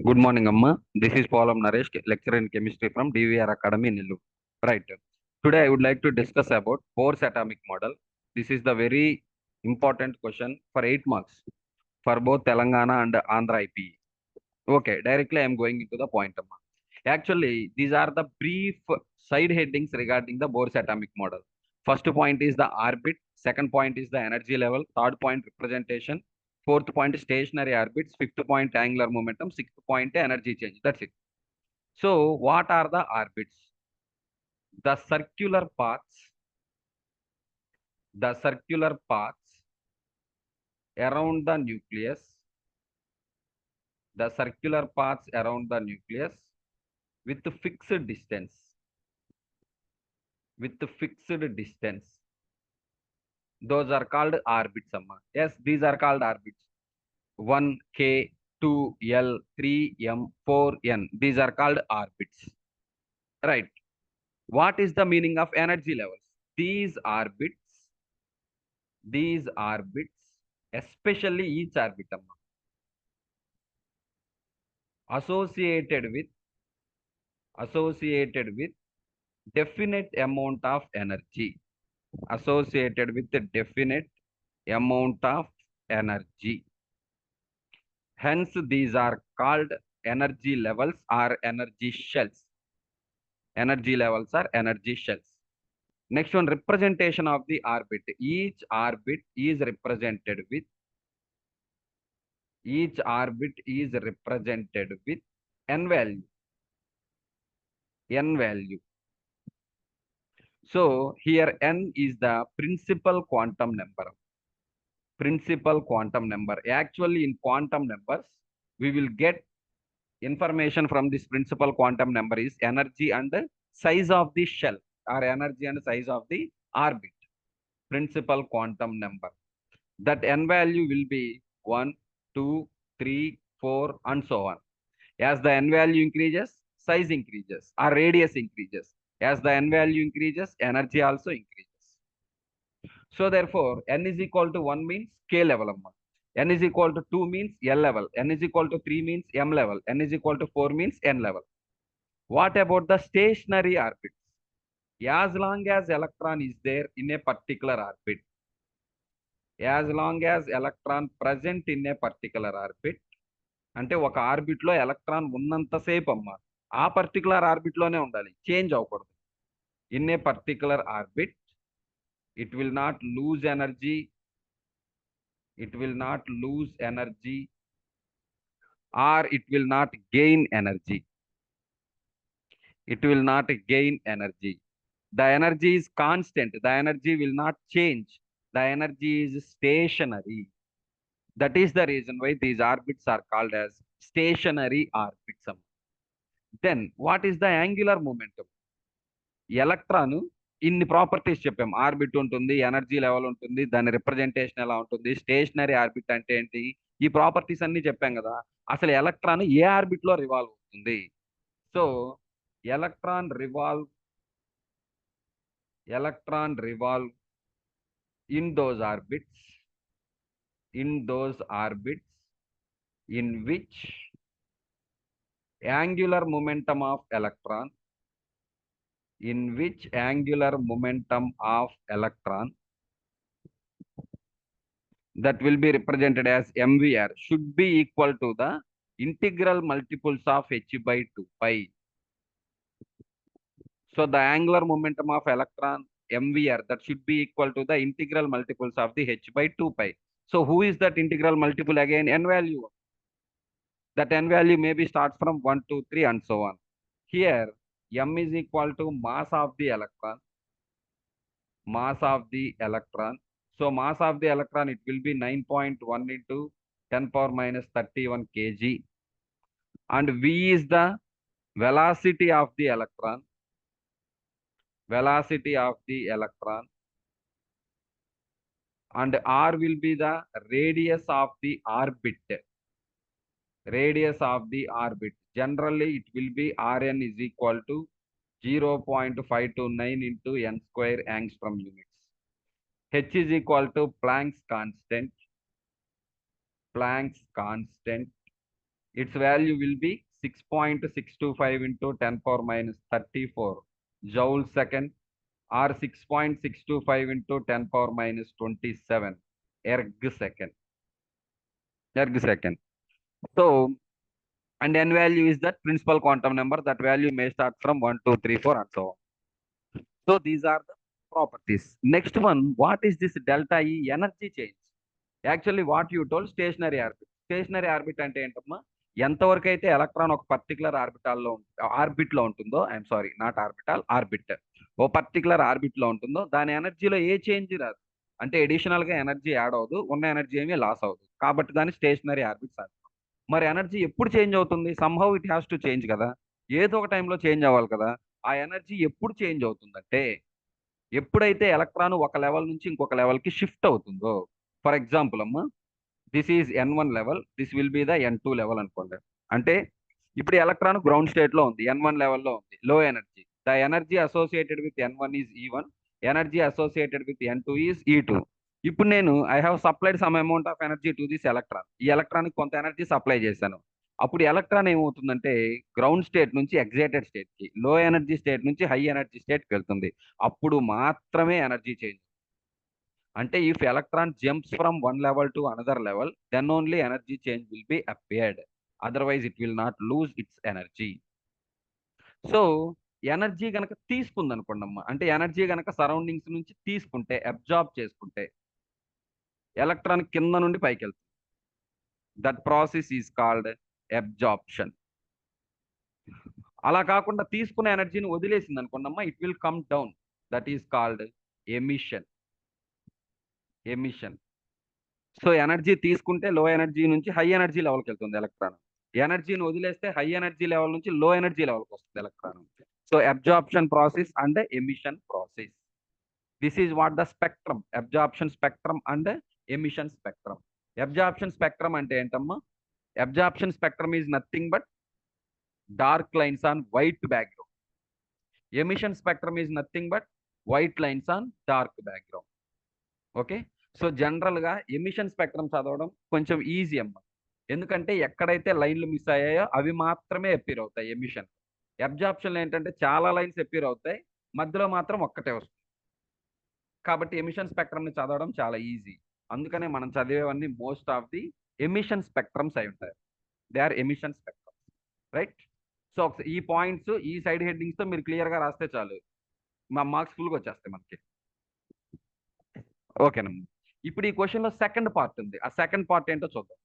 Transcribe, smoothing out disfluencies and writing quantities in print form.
Good morning, Amma. This is Paulam Naresh, lecturer in chemistry from DVR Academy, Nillu. Right. Today, I would like to discuss about Bohr's atomic model. This is the very important question for 8 marks for both Telangana and Andhra IPE. Okay, directly I am going into the point, Amma. Actually, these are the brief side headings regarding the Bohr's atomic model. First point is the orbit. Second point is the energy level. Third point, representation. Fourth point, stationary orbits. Fifth point, angular momentum. Sixth point, energy change. That's it. So, what are the orbits? The circular paths, the circular paths around the nucleus, the circular paths around the nucleus with fixed distance, with fixed distance. Those are called orbits, Amma. Yes, these are called orbits. 1K, 2L, 3M, 4N. These are called orbits. Right. What is the meaning of energy levels? These orbits, these orbits, especially each orbit, Amma, associated with associated with definite amount of energy. Associated with the definite amount of energy. Hence, these are called energy levels or energy shells. Energy levels are energy shells. Next one, representation of the orbit. Each orbit is represented with n value. N value. So here n is the principal quantum number. Principal quantum number. Actually, in quantum numbers, we will get information from this principal quantum number is energy and size of the shell or energy and size of the orbit. Principal quantum number. That n value will be 1, 2, 3, 4, and so on. As the n value increases, size increases or radius increases. As the n value increases, energy also increases. So therefore, n is equal to 1 means K level. N is equal to 2 means L level. N is equal to 3 means M level. N is equal to 4 means N level. What about the stationary orbits? As long as electron is there in a particular orbit, as long as electron present in a particular orbit, అంటే ఒక orbit లో electron ఉన్నంతసేపు అమ్మ ఆ particular orbit లోనే ఉండాలి, change అవ్వకూడదు. In a particular orbit it will not lose energy, it will not lose energy, or it will not gain energy. It will not gain energy. The energy is constant, the energy will not change, the energy is stationary. That is the reason why these orbits are called as stationary orbits. Then what is the angular momentum? Electron ఇన్ని properties చెప్పాం. Orbit ఉంటుంది, energy level ఉంటుంది, దాని representation ఎలా ఉంటుంది, stationery orbit అంటే ఏంటి, ఈ ప్రాపర్టీస్ అన్ని చెప్పాం కదా. అసలు ఎలక్ట్రాన్ ఏ ఆర్బిట్ లో రివాల్వ్ అవుతుంది? So electron revolve revolve in those orbits in which angular momentum of electron that will be represented as MVR should be equal to the integral multiples of h by 2 pi. So the angular momentum of electron MVR that should be equal to the integral multiples of the h by 2 pi. So who is that integral multiple again? N value. That n value maybe starts from 1, 2, 3 and so on. Here M is equal to mass of the electron. So mass of the electron, it will be 9.1 into 10 power minus 31 kg. And V is the velocity of the electron. And R will be the radius of the orbit. Generally, it will be Rn is equal to 0.529 into n square angstrom units. H is equal to Planck's constant. its value will be 6.625 into 10 power minus 34 joule second, or 6.625 into 10 power minus 27 erg second. Erg second. So, and n value is that principal quantum number. That value may start from 1, 2, 3, 4, and so on. So these are the properties. Next one, what is this delta E energy change? Actually, what you told stationary orbit. Stationary orbit అంటే ఏంటమ్మా, ఎంతవరకు అయితే electron ఒక particular orbit లో ఉంటుందో, I'm sorry not orbital, orbit, ఓ particular orbit లో ఉంటుందో దాని ఎనర్జీలో ఏ చేంజ్ రాదు. అంటే అడిషనల్ గా ఎనర్జీ యాడ్ అవ్వదు, ఉన్న ఎనర్జీ ఏమీ లాస్ అవ్వదు. కాబట్టి దాన్ని స్టేషనరీ ఆర్బిట్స్ అంటారు. మరి ఎనర్జీ ఎప్పుడు చేంజ్ అవుతుంది? Somehow it has to change కదా, ఏదో ఒక టైంలో చేంజ్ అవ్వాలి కదా. ఆ ఎనర్జీ ఎప్పుడు చేంజ్ అవుతుందంటే, ఎప్పుడైతే ఎలక్ట్రాన్ ఒక లెవెల్ నుంచి ఇంకొక లెవెల్ కి షిఫ్ట్ అవుతుందో. ఫర్ ఎగ్జాంపుల్ అమ్మా, this is N1 level, this will be the N2 level అనుకోండి. అంటే ఇప్పుడు ఎలక్ట్రాన్ గ్రౌండ్ స్టేట్ లో ఉంది, N1 లెవెల్లో ఉంది, low energy. The energy associated with N1 is E1, energy associated with N2 is E2. ఇప్పుడు నేను I have supplied some amount of energy to this electron. ఈ ఎలక్ట్రాన్ కొంత ఎనర్జీ సప్లై చేశాను. అప్పుడు ఎలక్ట్రాన్ ఏమవుతుందంటే గ్రౌండ్ స్టేట్ నుంచి excited state కి, low energy state నుంచి హై ఎనర్జీ స్టేట్ కి వెళ్తుంది. అప్పుడు మాత్రమే ఎనర్జీ చేంజ్. అంటే if electron jumps from one level to another level, then only energy change will be appeared, otherwise it will not lose it's energy. So energy గనక తీసుకుంది అనుకోండి అమ్మా, అంటే ఎనర్జీ గనక సరౌండింగ్స్ నుంచి తీసుకుంటే, అబ్జార్బ్ చేసుకుంటే, ఎలక్ట్రాన్ కింద నుండి పైకి వెళ్తుంది. That process is called absorption. అలా కాకుండా తీసుకున్న ఎనర్జీని వదిలేసింది అనుకోండి అమ్మా, it will come down. That is called emission. Emission. So energy తీసుకుంటే లో ఎనర్జీ నుంచి హై ఎనర్జీ లెవెల్కి వెళ్తుంది ఎలక్ట్రాన్. ఎనర్జీని వదిలేస్తే హై ఎనర్జీ లెవెల్ నుంచి లో ఎనర్జీ లెవెల్కి వస్తుంది electron. So absorption process and emission process. This is what the spectrum, absorption spectrum and emission spectrum. Absorption spectrum అంటే ఏంటమ్మా? Absorption spectrum is nothing but dark lines on white background. Emission spectrum is nothing but white lines on dark background. Okay. So general గా emission spectrum చదవడం కొంచెం easy అమ్మ, ఎందుకంటే ఎక్కడైతే లైన్లు miss అయ్యాయో అవి మాత్రమే అపీర్ అవుతాయి ఎమిషన్. అబ్జార్ప్షన్ ఏంటంటే చాలా లైన్స్ అపీర్ అవుతాయి, మధ్యలో మాత్రం ఒక్కటే వస్తుంది. కాబట్టి ఎమిషన్ స్పెక్ట్రమ్ ని చదవడం చాలా ఈజీ. అందుకనే మనం చదివేవన్నీ most of the emission spectrums అయి ఉంటాయి. They are emission spectrums, right? So ఈ పాయింట్స్ ఈ సైడ్ హెడ్డింగ్స్ తో మీరు క్లియర్ గా రాస్తే చాలు, మా మార్క్స్ ఫుల్గా వచ్చేస్తాయి మనకి. ఓకేనమ్మా. ఇప్పుడు ఈ క్వశ్చన్ లో సెకండ్ పార్ట్ ఉంది, ఆ సెకండ్ పార్ట్ ఏంటో చూద్దాం.